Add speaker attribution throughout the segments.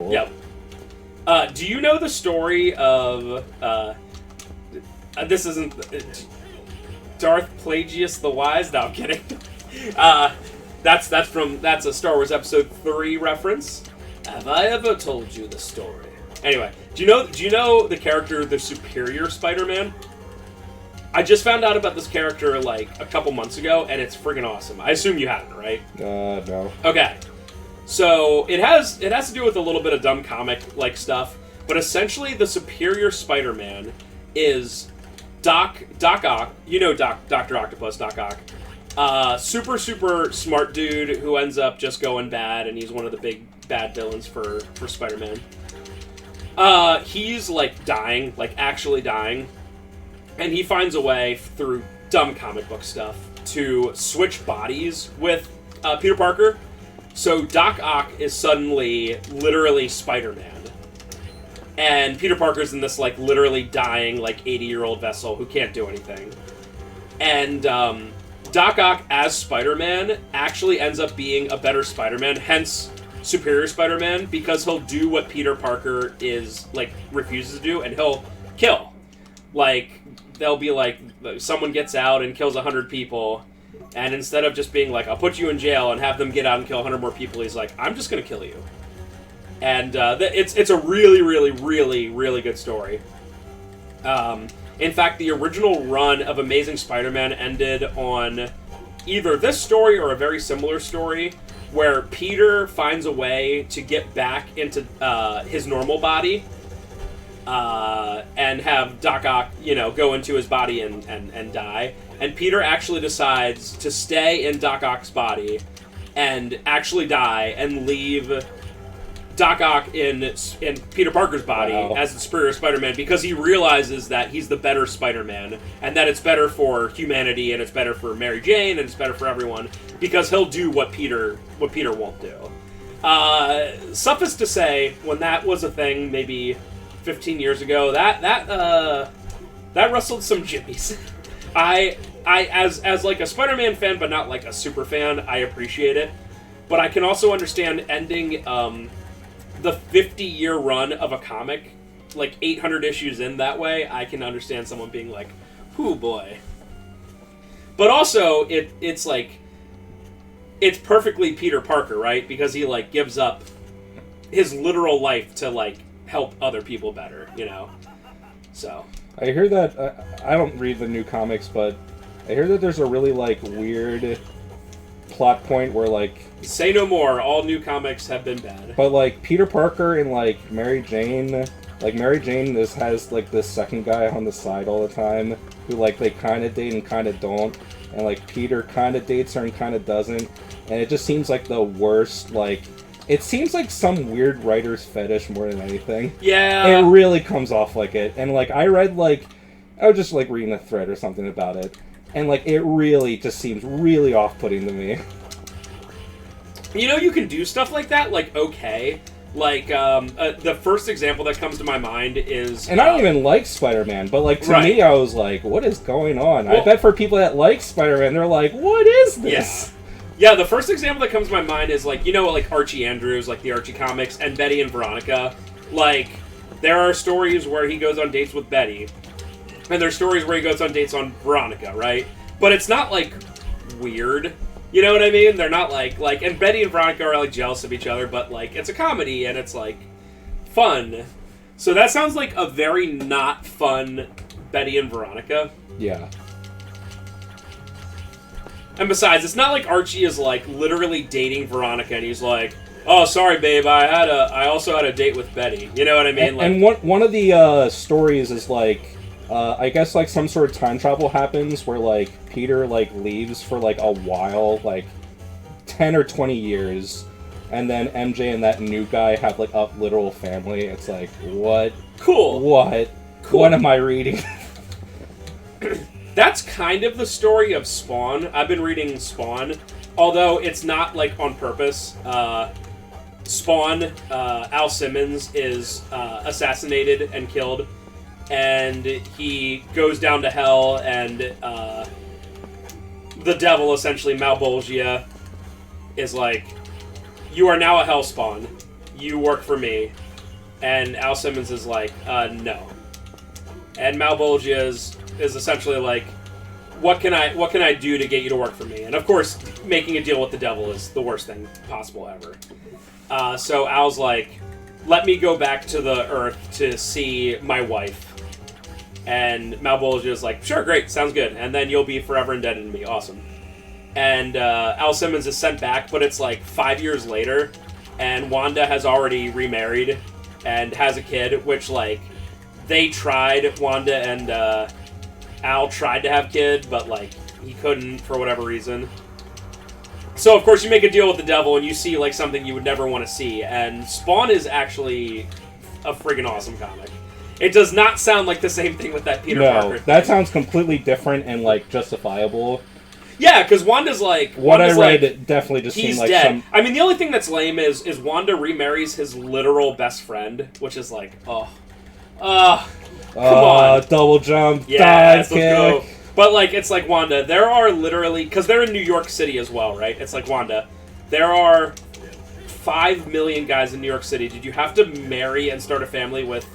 Speaker 1: cool.
Speaker 2: Yep. Do you know the story of this isn't Darth Plagueis the Wise? No, I'm kidding. That's a Star Wars Episode 3 reference. Have I ever told you the story? Anyway, do you know the character, the Superior Spider-Man? I just found out about this character like a couple months ago, and it's friggin' awesome. I assume you haven't, right?
Speaker 1: No.
Speaker 2: Okay. So it has to do with a little bit of dumb comic like stuff, but essentially the Superior Spider-Man is Doc Ock. You know Dr. Octopus, Doc Ock. Super smart dude who ends up just going bad, and he's one of the big bad villains for Spider-Man. He's like dying, like actually dying, and he finds a way through dumb comic book stuff to switch bodies with Peter Parker. So Doc Ock is suddenly literally Spider-Man. And Peter Parker's in this like literally dying like 80-year-old vessel who can't do anything. And Doc Ock as Spider-Man actually ends up being a better Spider-Man, hence Superior Spider-Man, because he'll do what Peter Parker is like refuses to do, and he'll kill. Like they'll be like someone gets out and kills 100 people. And instead of just being like, I'll put you in jail and have them get out and kill 100 more people, he's like, I'm just going to kill you. And it's a really, really, really, really good story. In fact, the original run of Amazing Spider-Man ended on either this story or a very similar story where Peter finds a way to get back into his normal body and have Doc Ock, go into his body and die. And Peter actually decides to stay in Doc Ock's body and actually die and leave Doc Ock in Peter Parker's body as the Superior Spider-Man, because he realizes that he's the better Spider-Man and that it's better for humanity and it's better for Mary Jane and it's better for everyone, because he'll do what Peter won't do. Suffice to say, when that was a thing maybe 15 years ago, that rustled some jimmies. I as like a Spider-Man fan, but not like a super fan, I appreciate it. But I can also understand ending the 50-year run of a comic, like 800 issues in that way. I can understand someone being like, "Whoo boy." But also, it's like, it's perfectly Peter Parker, right? Because he like gives up his literal life to like help other people better, So.
Speaker 1: I hear that, I don't read the new comics, but I hear that there's a really, like, weird plot point where, like...
Speaker 2: Say no more, all new comics have been bad.
Speaker 1: But, like, Peter Parker and, like, Mary Jane... Like, Mary Jane has, like, this second guy on the side all the time, who, like, they kind of date and kind of don't. And, like, Peter kind of dates her and kind of doesn't. And it just seems like the worst, like... It seems like some weird writer's fetish more than anything.
Speaker 2: Yeah.
Speaker 1: It really comes off like it. And, like, I was just, like, reading a thread or something about it. And, like, it really just seems really off-putting to me.
Speaker 2: You can do stuff like that, like, okay. Like, the first example that comes to my mind is...
Speaker 1: And I don't even like Spider-Man, but, like, to me, I was like, what is going on?
Speaker 2: Well,
Speaker 1: I bet for people that like Spider-Man, they're like, what is this?
Speaker 2: Yeah, the first example that comes to my mind is, like, like Archie Andrews, like the Archie comics, and Betty and Veronica. Like, there are stories where he goes on dates with Betty, and there's stories where he goes on dates on Veronica, right? But it's not, like, weird. You know what I mean? They're not, like, and Betty and Veronica are, like, jealous of each other, but, like, it's a comedy, and it's, like, fun. So that sounds like a very not fun Betty and Veronica.
Speaker 1: Yeah.
Speaker 2: And besides, it's not like Archie is, like, literally dating Veronica, and he's like, oh, sorry, babe, I also had a date with Betty. You know what I mean?
Speaker 1: And one of the stories is, like, I guess, like, some sort of time travel happens where, like, Peter, like, leaves for, like, a while, like, 10 or 20 years, and then MJ and that new guy have, like, a literal family. It's like, what?
Speaker 2: Cool.
Speaker 1: What? Cool. What am I reading?
Speaker 2: That's kind of the story of Spawn. I've been reading Spawn, although it's not, like, on purpose. Spawn, Al Simmons, is assassinated and killed, and he goes down to hell, and the devil, essentially, Malbolgia, is like, you are now a Hellspawn. you work for me. And Al Simmons is like, no. And Malbolgia is essentially like, what can I do to get you to work for me? And of course, making a deal with the devil is the worst thing possible ever. So Al's like, let me go back to the Earth to see my wife. And Malbolgia is like, sure, great, sounds good. And then you'll be forever indebted to me. Awesome. And Al Simmons is sent back, but it's like 5 years later, and Wanda has already remarried and has a kid, which, like, they tried, Wanda and Al tried to have kid, but, like, he couldn't for whatever reason. So, of course, you make a deal with the devil, and you see, like, something you would never want to see, and Spawn is actually a friggin' awesome comic. It does not sound like the same thing with that Peter Parker thing.
Speaker 1: That sounds completely different and, like, justifiable.
Speaker 2: Yeah, because Wanda's like...
Speaker 1: What I read definitely just seemed like
Speaker 2: dead.
Speaker 1: some...
Speaker 2: I mean, the only thing that's lame is Wanda remarries his literal best friend, which is like, come on.
Speaker 1: Double jump,
Speaker 2: yes,
Speaker 1: dive kick.
Speaker 2: Let's go. But, like, it's like, Wanda, there are literally... Because they're in New York City as well, right? It's like, Wanda, there are 5 million guys in New York City. Did you have to marry and start a family with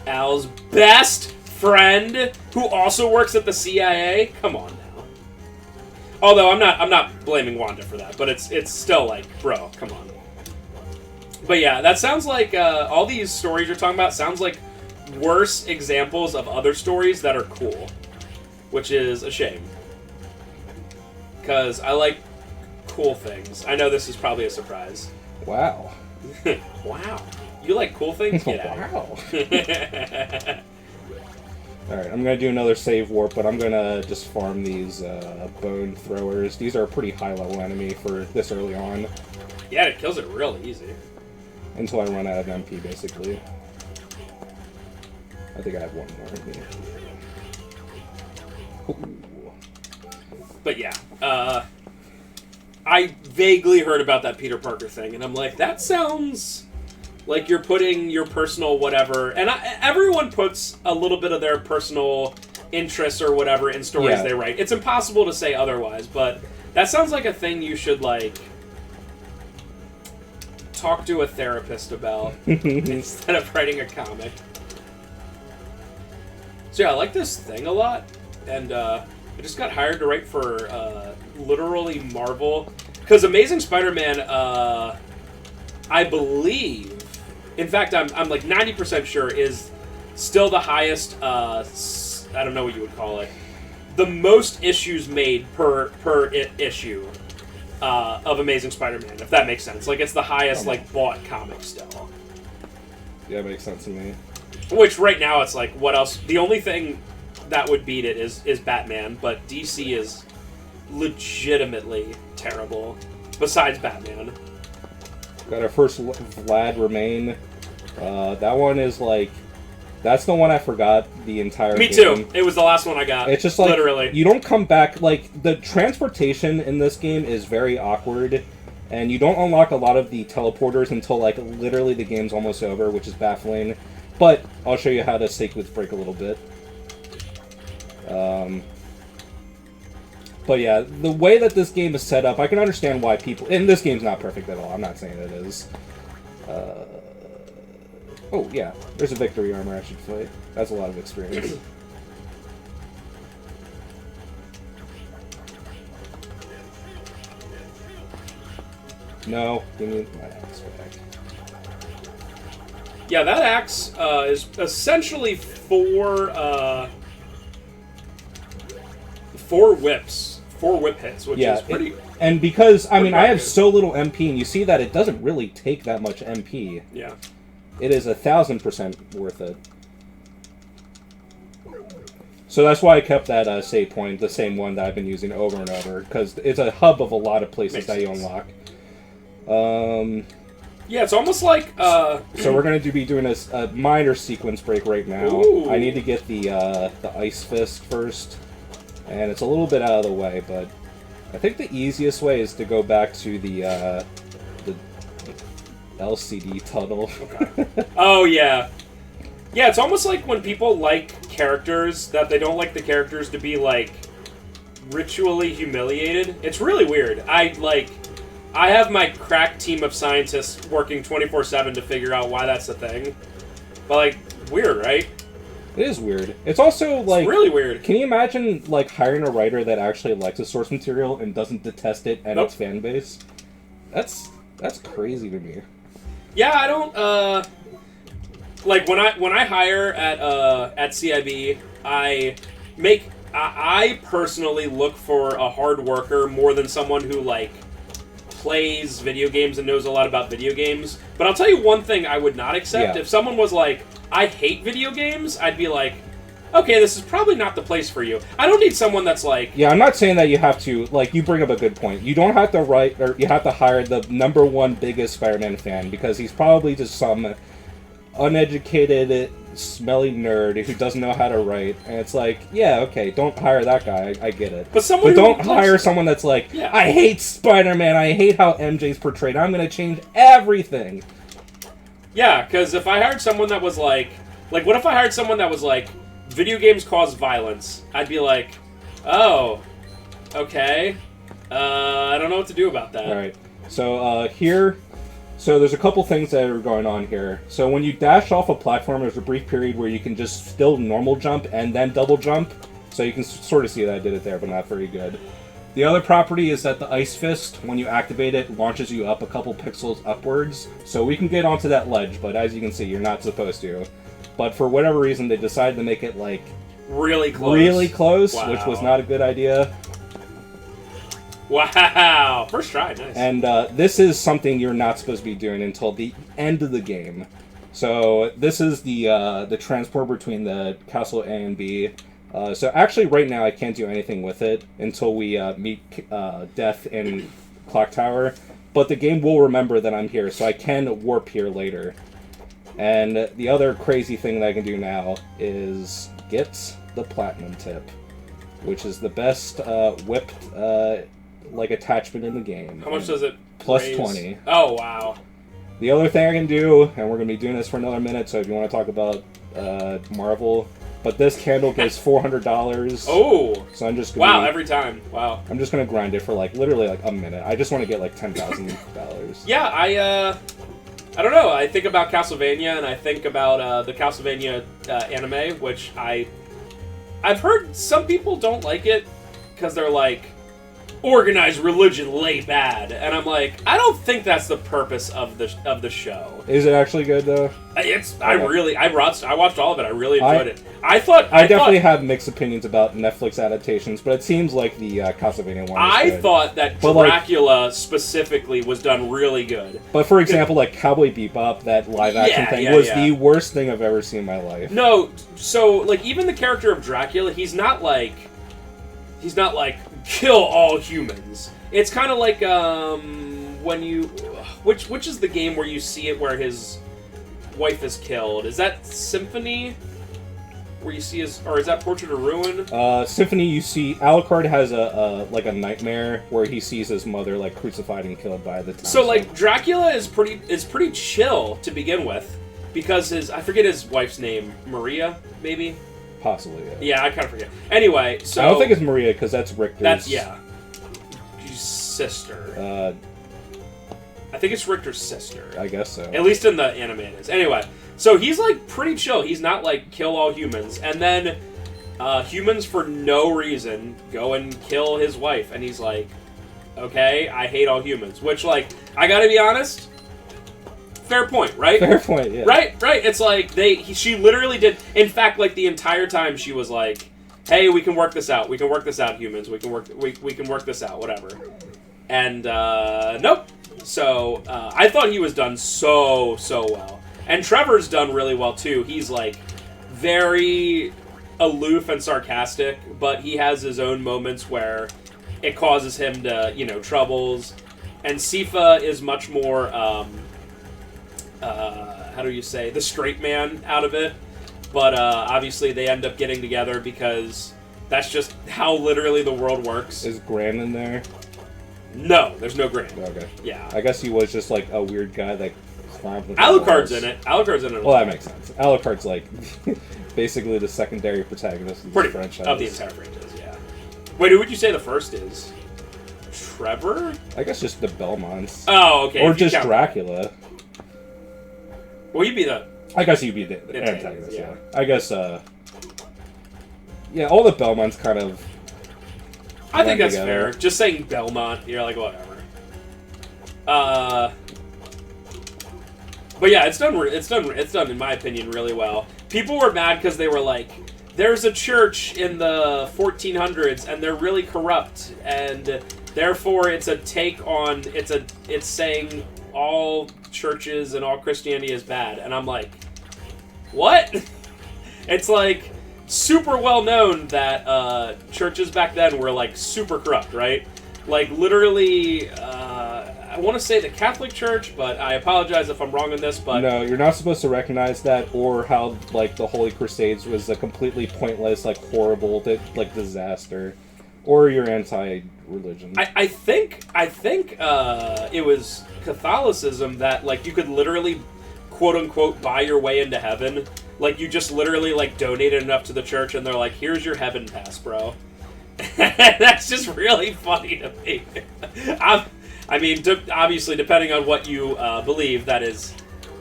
Speaker 2: Al's best friend, who also works at the CIA? Come on now. Although I'm not blaming Wanda for that, but it's still like, bro, come on. But yeah, that sounds like all these stories you're talking about sounds like worse examples of other stories that are cool, which is a shame. Because I like cool things. I know this is probably a surprise.
Speaker 1: Wow.
Speaker 2: Wow. You like cool things? Get out.
Speaker 1: Wow. Alright, I'm going to do another save warp, but I'm going to just farm these bone throwers. These are a pretty high-level enemy for this early on.
Speaker 2: Yeah, it kills it real easy.
Speaker 1: Until I run out of MP, basically. I think I have one more in me. Ooh.
Speaker 2: But yeah, I vaguely heard about that Peter Parker thing, and I'm like, that sounds... like you're putting your personal whatever, and everyone puts a little bit of their personal interests or whatever in stories they write. It's impossible to say otherwise, but that sounds like a thing you should, like, talk to a therapist about instead of writing a comic. So yeah, I like this thing a lot, and I just got hired to write for literally Marvel, because Amazing Spider-Man, I believe... In fact, I'm like 90% sure is still the highest, I don't know what you would call it, the most issues made per issue of Amazing Spider-Man, if that makes sense. Like, it's the highest, like, bought comic still.
Speaker 1: Yeah, it makes sense to me.
Speaker 2: Which, right now, it's like, what else? The only thing that would beat it is Batman, but DC is legitimately terrible, besides Batman.
Speaker 1: Got our first Vlad Remain. That one is like... That's the one I forgot the entire
Speaker 2: Me
Speaker 1: game.
Speaker 2: too. It was the last one I got.
Speaker 1: It's just like...
Speaker 2: Literally.
Speaker 1: You don't come back... Like, the transportation in this game is very awkward. And you don't unlock a lot of the teleporters until, like, literally the game's almost over, which is baffling. But I'll show you how to sequence break a little bit. But yeah, the way that this game is set up, I can understand why people... And this game's not perfect at all, I'm not saying it is. Oh, yeah, there's a victory armor I should fight. That's a lot of experience. No, give me my axe back.
Speaker 2: Yeah, that axe is essentially four whips. 4 whip hits, which is pretty...
Speaker 1: And because, I mean, I have so little MP, and you see that it doesn't really take that much MP.
Speaker 2: Yeah.
Speaker 1: It is 1,000% worth it. So that's why I kept that save point, the same one that I've been using over and over, because it's a hub of a lot of places that you unlock.
Speaker 2: Yeah, it's almost like...
Speaker 1: So we're going to be doing a minor sequence break right now.
Speaker 2: Ooh.
Speaker 1: I need to get the Ice Fist first. And it's a little bit out of the way, but I think the easiest way is to go back to the LCD tunnel.
Speaker 2: Okay. Oh, yeah. Yeah, it's almost like when people like characters, that they don't like the characters to be, like, ritually humiliated. It's really weird. I have my crack team of scientists working 24/7 to figure out why that's a thing. But, like, weird, right?
Speaker 1: It is weird. It's also, like...
Speaker 2: It's really weird.
Speaker 1: Can you imagine, like, hiring a writer that actually likes a source material and doesn't detest it and its fan base? That's crazy to me.
Speaker 2: Yeah, I don't, like, when I hire at CIB, I personally look for a hard worker more than someone who, like, plays video games and knows a lot about video games. But I'll tell you one thing I would not accept.
Speaker 1: Yeah.
Speaker 2: If someone was like, I hate video games, I'd be like, okay, this is probably not the place for you. I don't need someone that's like...
Speaker 1: Yeah, I'm not saying that you have to... Like, you bring up a good point. You don't have to write... Or you have to hire the #1 biggest Spider-Man fan, because he's probably just some uneducated, smelly nerd who doesn't know how to write. And it's like, yeah, okay, don't hire that guy. I get it.
Speaker 2: But
Speaker 1: don't hire someone that's like,
Speaker 2: yeah.
Speaker 1: I hate Spider-Man. I hate how MJ's portrayed. I'm going to change everything.
Speaker 2: Yeah, because if I hired someone that was like... Like, what if I hired someone that was like, video games cause violence? I'd be like, oh, okay. I don't know what to do about that.
Speaker 1: Alright, so here... So there's a couple things that are going on here. So when you dash off a platform, there's a brief period where you can just still normal jump and then double jump. So you can sort of see that I did it there, but not very good. The other property is that the Ice Fist, when you activate it, launches you up a couple pixels upwards. So we can get onto that ledge, but as you can see, you're not supposed to. But for whatever reason, they decided to make it, like...
Speaker 2: Really close.
Speaker 1: Really close,
Speaker 2: Wow.
Speaker 1: which was not a good idea.
Speaker 2: Wow! First try, nice.
Speaker 1: And this is something you're not supposed to be doing until the end of the game. So this is the transport between the Castle A and B. So actually, right now, I can't do anything with it until we meet Death in Clock Tower. But the game will remember that I'm here, so I can warp here later. And the other crazy thing that I can do now is get the Platinum Tip, which is the best whipped like attachment in the game.
Speaker 2: How much does it
Speaker 1: Plus
Speaker 2: raise?
Speaker 1: 20.
Speaker 2: Oh, wow.
Speaker 1: The other thing I can do, and we're going to be doing this for another minute, so if you want to talk about Marvel, but this candle goes $400.
Speaker 2: Oh!
Speaker 1: So I'm just
Speaker 2: Wow, every time. Wow.
Speaker 1: I'm just going to grind it for like literally like a minute. I just want to get like $10,000.
Speaker 2: Yeah, I don't know. I think about Castlevania, and I think about the Castlevania anime, which I've heard some people don't like it because they're like, organized religion lay bad, and I'm like, I don't think that's the purpose of the show.
Speaker 1: Is it actually good though?
Speaker 2: I watched all of it. I really enjoyed it. I
Speaker 1: definitely have mixed opinions about Netflix adaptations, but it seems like the Castlevania one.
Speaker 2: I
Speaker 1: good.
Speaker 2: thought that Dracula specifically was done really good.
Speaker 1: But for example, like Cowboy Bebop, that live action thing was the worst thing I've ever seen in my life.
Speaker 2: No, so like even the character of Dracula, he's not like kill all humans. It's kind of like when you which is the game where you see it where his wife is killed. Is that Symphony? Where you see his, or is that Portrait of Ruin?
Speaker 1: Symphony, you see Alucard has a nightmare where he sees his mother like crucified and killed by the town.
Speaker 2: So like Dracula is pretty chill to begin with because I forget his wife's name, Maria maybe.
Speaker 1: Possibly, yeah.
Speaker 2: Yeah, I kind of forget. Anyway, so
Speaker 1: I don't think it's Maria because that's Richter's.
Speaker 2: That's sister. I think it's Richter's sister.
Speaker 1: I guess so.
Speaker 2: At least in the anime it is. Anyway, so he's like pretty chill. He's not like kill all humans, and then humans for no reason go and kill his wife, and he's like, okay, I hate all humans. Which like I gotta be honest. Fair point, right?
Speaker 1: Fair point, yeah.
Speaker 2: Right. It's like she literally did. In fact, like the entire time she was like, "Hey, we can work this out. We can work this out, humans. We can work this out, whatever." And nope. So I thought he was done so well, and Trevor's done really well too. He's like very aloof and sarcastic, but he has his own moments where it causes him to troubles. And Sifa is much more. How do you say, the straight man out of it, but obviously they end up getting together because that's just how literally the world works.
Speaker 1: Is Gran in there?
Speaker 2: No, there's no Gran.
Speaker 1: Okay.
Speaker 2: Yeah.
Speaker 1: I guess he was just like a weird guy that climbed with
Speaker 2: Alucard's in it. Alucard's in it.
Speaker 1: Well, that makes sense. Alucard's like basically the secondary protagonist of the franchise.
Speaker 2: Of the entire franchise, yeah. Wait, who would you say the first is? Trevor?
Speaker 1: I guess just the Belmonts.
Speaker 2: Oh, okay.
Speaker 1: Or just Dracula.
Speaker 2: Well, you'd be the...
Speaker 1: I guess you'd be the antagonist, yeah. I guess, yeah, all the Belmonts kind of...
Speaker 2: I think that's fair. Just saying Belmont, you're like, whatever. But yeah, it's done in my opinion really well. People were mad because they were like, there's a church in the 1400s and they're really corrupt, and therefore it's a take on it's saying all churches and all Christianity is bad. And I'm like, what? It's like super well known that churches back then were like super corrupt, right? Like literally, I want to say the Catholic Church, but I apologize if I'm wrong on this. But
Speaker 1: no, you're not supposed to recognize that, or how like the Holy Crusades was a completely pointless, like horrible, like disaster, or you're anti-religion.
Speaker 2: I think it was Catholicism that like you could literally, quote unquote, buy your way into heaven. Like you just literally like donated enough to the church, and they're like, "Here's your heaven pass, bro." That's just really funny to me. I mean, obviously, depending on what you believe, that is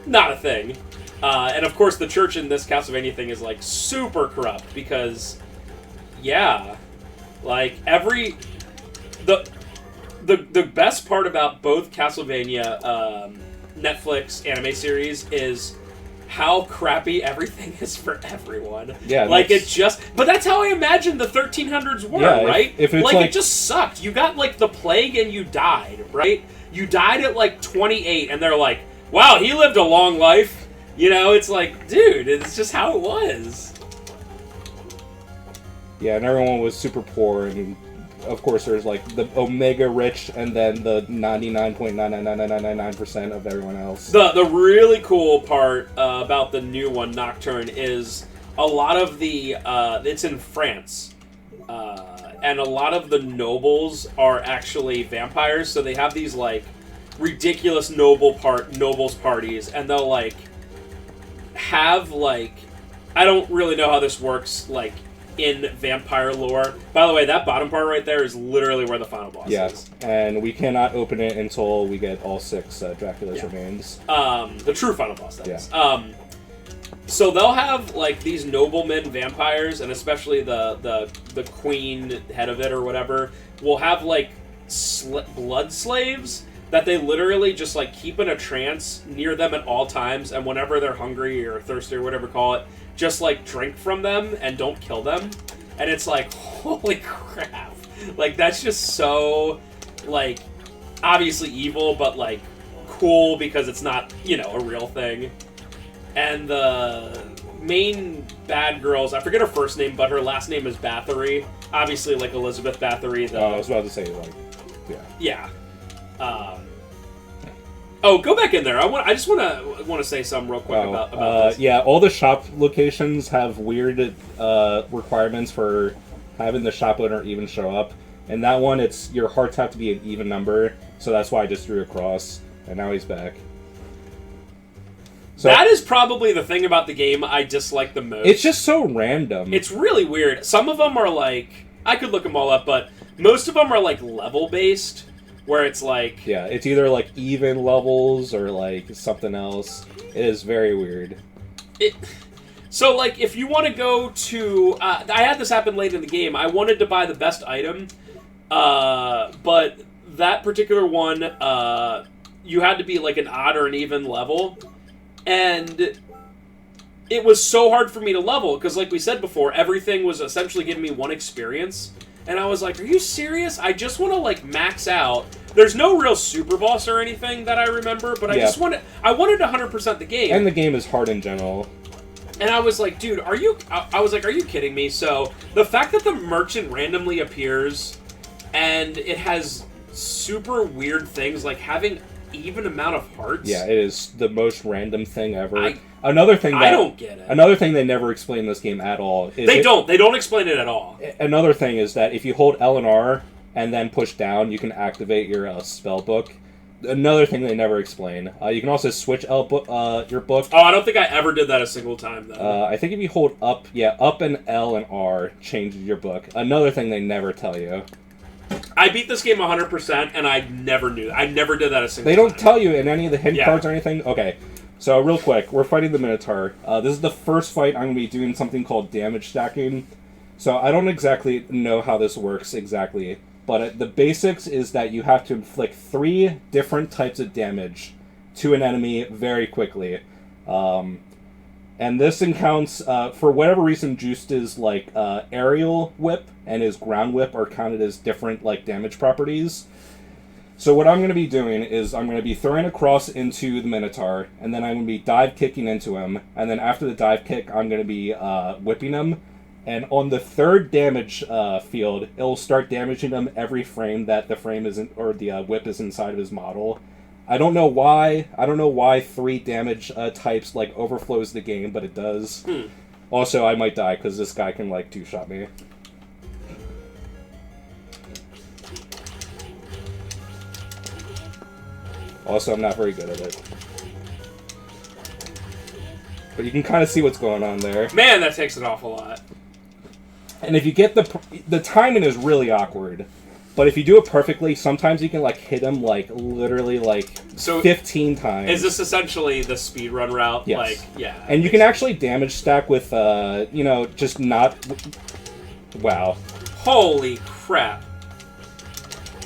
Speaker 2: not a thing. And of course, the church in this Castlevania thing is like super corrupt because, yeah, like the best part about both Castlevania Netflix anime series is how crappy everything is for everyone.
Speaker 1: Yeah,
Speaker 2: like it just. But that's how I imagine the 1300s were, right?
Speaker 1: If it's
Speaker 2: like it just sucked. You got like the plague and you died, right? You died at like 28, and they're like, "Wow, he lived a long life." You know, it's like, dude, it's just how it was.
Speaker 1: Yeah, and everyone was super poor, and of course there's like the Omega rich, and then the 99.99999% of everyone else.
Speaker 2: The really cool part about the new one, Nocturne, is a lot of the it's in France, and a lot of the nobles are actually vampires. So they have these like ridiculous nobles parties, and they'll like have like, I don't really know how this works like in vampire lore. By the way, that bottom part right there is literally where the final boss is.
Speaker 1: And we cannot open it until we get all 6 Dracula's remains.
Speaker 2: The true final boss, that is. So they'll have like these noblemen vampires, and especially the queen head of it or whatever, will have like blood slaves that they literally just like keep in a trance near them at all times, and whenever they're hungry or thirsty or whatever call it, just like drink from them and don't kill them. And it's like, holy crap. Like that's just so like obviously evil, but like cool because it's not, you know, a real thing. And the main bad girls, I forget her first name, but her last name is Bathory. Obviously like Elizabeth Bathory.
Speaker 1: I was about to say like,
Speaker 2: yeah. Oh, go back in there. I just want to say something real quick about this.
Speaker 1: Yeah, all the shop locations have weird requirements for having the shop owner even show up. And that one, it's your hearts have to be an even number, so that's why I just drew a cross. And now he's back. So
Speaker 2: that is probably the thing about the game I dislike the most.
Speaker 1: It's just so random.
Speaker 2: It's really weird. Some of them are like, I could look them all up, but most of them are like level based. Where it's like...
Speaker 1: Yeah, it's either like even levels or like something else. It is very weird.
Speaker 2: So like if you want to go to... I had this happen late in the game. I wanted to buy the best item. But that particular one, you had to be like an odd or an even level. And it was so hard for me to level. Because like we said before, everything was essentially giving me one experience. And I was like, are you serious? I just want to, like, max out. There's no real super boss or anything that I remember, but I wanted to 100% the game.
Speaker 1: And the game is hard in general.
Speaker 2: And I was like, dude, are you kidding me? So, the fact that the merchant randomly appears, and it has super weird things, like having even amount of hearts.
Speaker 1: Yeah, it is the most random thing ever.
Speaker 2: I don't get it.
Speaker 1: Another thing they never explain in this game at all.
Speaker 2: They don't explain it at all.
Speaker 1: Another thing is that if you hold L and R and then push down, you can activate your spell book. Another thing they never explain. You can also switch your book.
Speaker 2: Oh, I don't think I ever did that a single time, though.
Speaker 1: I think if you hold up and L and R changes your book. Another thing they never tell you.
Speaker 2: I beat this game 100%, and I never knew. I never did that a single
Speaker 1: They don't
Speaker 2: time.
Speaker 1: tell you in any of the hint cards or anything? Okay. So, real quick, we're fighting the Minotaur. This is the first fight I'm going to be doing something called damage stacking. So, I don't exactly know how this works exactly. But the basics is that you have to inflict 3 different types of damage to an enemy very quickly. And this accounts, for whatever reason, Juice's, like, aerial whip and his ground whip are counted as different, like, damage properties. So what I'm going to be doing is I'm going to be throwing a cross into the Minotaur, and then I'm going to be dive kicking into him, and then after the dive kick, I'm going to be whipping him. And on the 3rd damage field, it'll start damaging him every frame that the frame isn't, or the whip is inside of his model. I don't know why. I don't know why 3 damage types like overflows the game, but it does. Also, I might die because this guy can like 2-shot me. Also, I'm not very good at it. But you can kind of see what's going on there.
Speaker 2: Man, that takes an awful lot.
Speaker 1: And if you get the timing is really awkward. But if you do it perfectly, sometimes you can like hit him like literally like 15 times.
Speaker 2: Is this essentially the speedrun route?
Speaker 1: Yes.
Speaker 2: Like, yeah.
Speaker 1: And you can actually damage stack with you know, just not. Wow.
Speaker 2: Holy crap.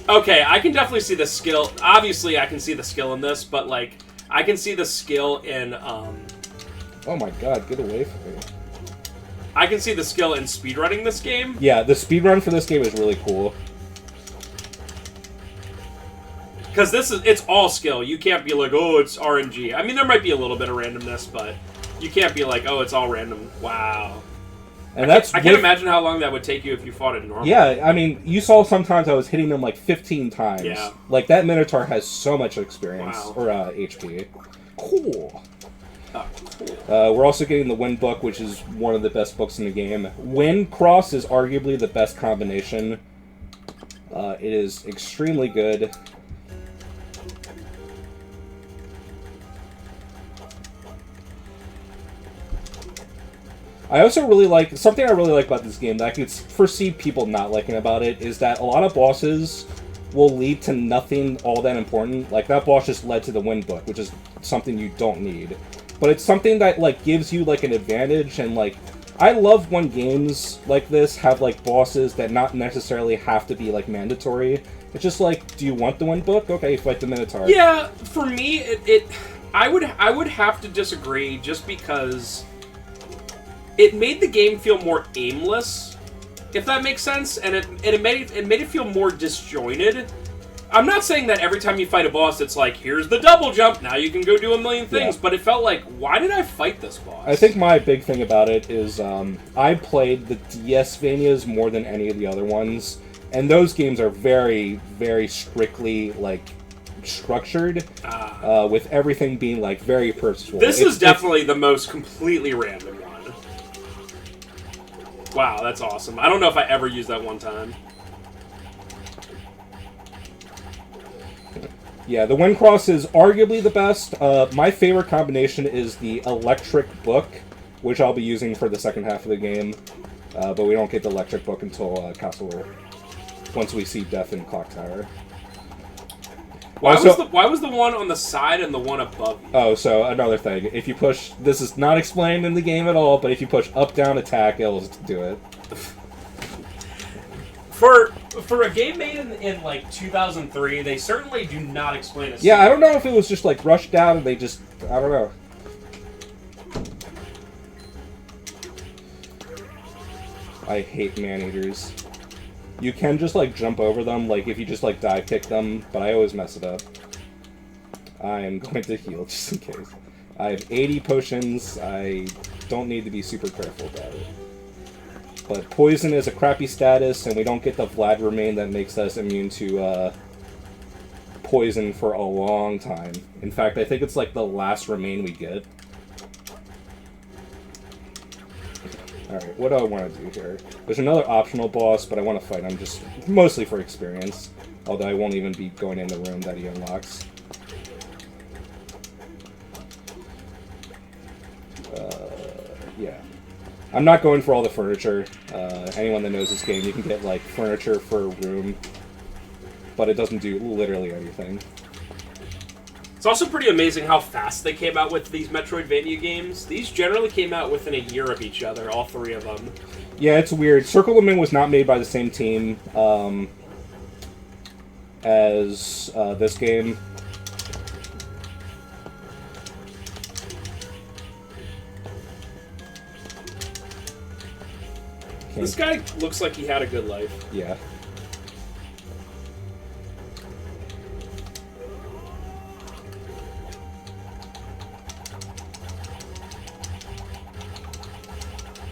Speaker 2: Okay, I can definitely see the skill. Obviously, I can see the skill in this, but like, I can see the skill in.
Speaker 1: Oh my god! Get away from me.
Speaker 2: I can see the skill in speedrunning this game.
Speaker 1: Yeah, the speedrun for this game is really cool.
Speaker 2: Because it's all skill. You can't be like, oh, it's RNG. I mean, there might be a little bit of randomness, but you can't be like, oh, it's all random. Wow.
Speaker 1: And
Speaker 2: I can't imagine how long that would take you if you fought it normally.
Speaker 1: Yeah, I mean, you saw sometimes I was hitting them like 15 times.
Speaker 2: Yeah.
Speaker 1: Like, that Minotaur has so much experience.
Speaker 2: Wow.
Speaker 1: Or HP. Cool.
Speaker 2: Oh, cool.
Speaker 1: We're also getting the Wind book, which is one of the best books in the game. Wind Cross is arguably the best combination. It is extremely good. I also really like, something I really like about this game that I could foresee people not liking about it, is that a lot of bosses will lead to nothing all that important. Like, that boss just led to the Wind book, which is something you don't need. But it's something that, like, gives you, like, an advantage, and, like, I love when games like this have, like, bosses that not necessarily have to be, like, mandatory. It's just like, do you want the Wind book? Okay, fight the Minotaur.
Speaker 2: Yeah, for me, I would have to disagree, just because it made the game feel more aimless, if that makes sense, and it made it feel more disjointed. I'm not saying that every time you fight a boss, it's like, here's the double jump, now you can go do a million things, but it felt like, why did I fight this boss?
Speaker 1: I think my big thing about it is, I played the DS-Vanias more than any of the other ones, and those games are very, very strictly, like, structured, with everything being, like, very purposeful.
Speaker 2: This is definitely the most completely random one. Wow, that's awesome. I don't know if I ever used that one time.
Speaker 1: Yeah, the Wind Cross is arguably the best. My favorite combination is the Electric Book, which I'll be using for the second half of the game. But we don't get the Electric Book until once we see Death in Clock Tower.
Speaker 2: Why was the one on the side and the one above you?
Speaker 1: Oh, so another thing. If you push... This is not explained in the game at all, but if you push up, down, attack, it'll do it.
Speaker 2: For a game made in like 2003, they certainly do not explain it.
Speaker 1: Yeah, I don't know if it was just like rushed out and they just... I don't know. I hate man-eaters. You can just like jump over them, like if you just like dive kick them, but I always mess it up. I am going to heal just in case. I have 80 potions. I don't need to be super careful about it. But poison is a crappy status, and we don't get the Vlad remain that makes us immune to poison for a long time. In fact, I think it's like the last remain we get. Alright, what do I want to do here? There's another optional boss, but I want to fight him just mostly for experience. Although I won't even be going in the room that he unlocks. Yeah. I'm not going for all the furniture. Anyone that knows this game, you can get like furniture for a room but it doesn't do literally anything.
Speaker 2: It's also pretty amazing how fast they came out with these Metroidvania games. These generally came out within a year of each other, all three of them.
Speaker 1: Yeah, it's weird. Circle of Min was not made by the same team as this game.
Speaker 2: This guy looks like he had a good life.
Speaker 1: Yeah.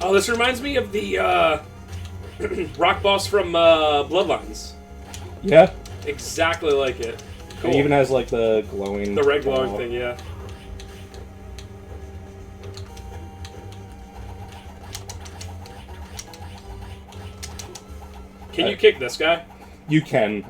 Speaker 2: Oh, this reminds me of the rock boss from Bloodlines.
Speaker 1: Yeah.
Speaker 2: Exactly like it. Cool.
Speaker 1: It even has like the glowing...
Speaker 2: The red glowing thing, yeah. Can you kick this guy?
Speaker 1: You can.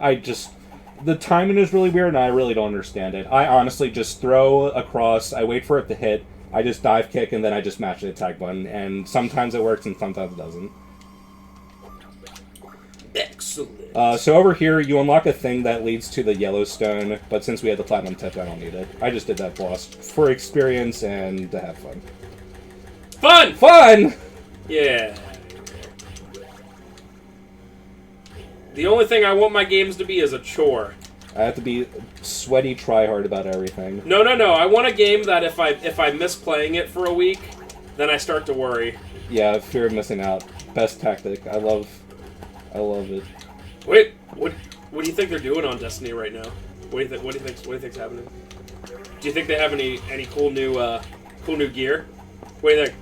Speaker 1: The timing is really weird, and I really don't understand it. I honestly just throw across, I wait for it to hit, I just dive kick, and then I just mash the attack button, and sometimes it works and sometimes it doesn't.
Speaker 2: Excellent.
Speaker 1: So over here, you unlock a thing that leads to the Yellowstone, but since we had the Platinum Tip, I don't need it. I just did that boss for experience and to have fun.
Speaker 2: Fun!
Speaker 1: Fun!
Speaker 2: Yeah. The only thing I want my games to be is a chore.
Speaker 1: I have to be sweaty tryhard about everything.
Speaker 2: No. I want a game that if I miss playing it for a week, then I start to worry.
Speaker 1: Yeah, fear of missing out. Best tactic. I love it.
Speaker 2: Wait, what do you think they're doing on Destiny right now? What do you think's happening? Do you think they have any cool new gear? What do you think?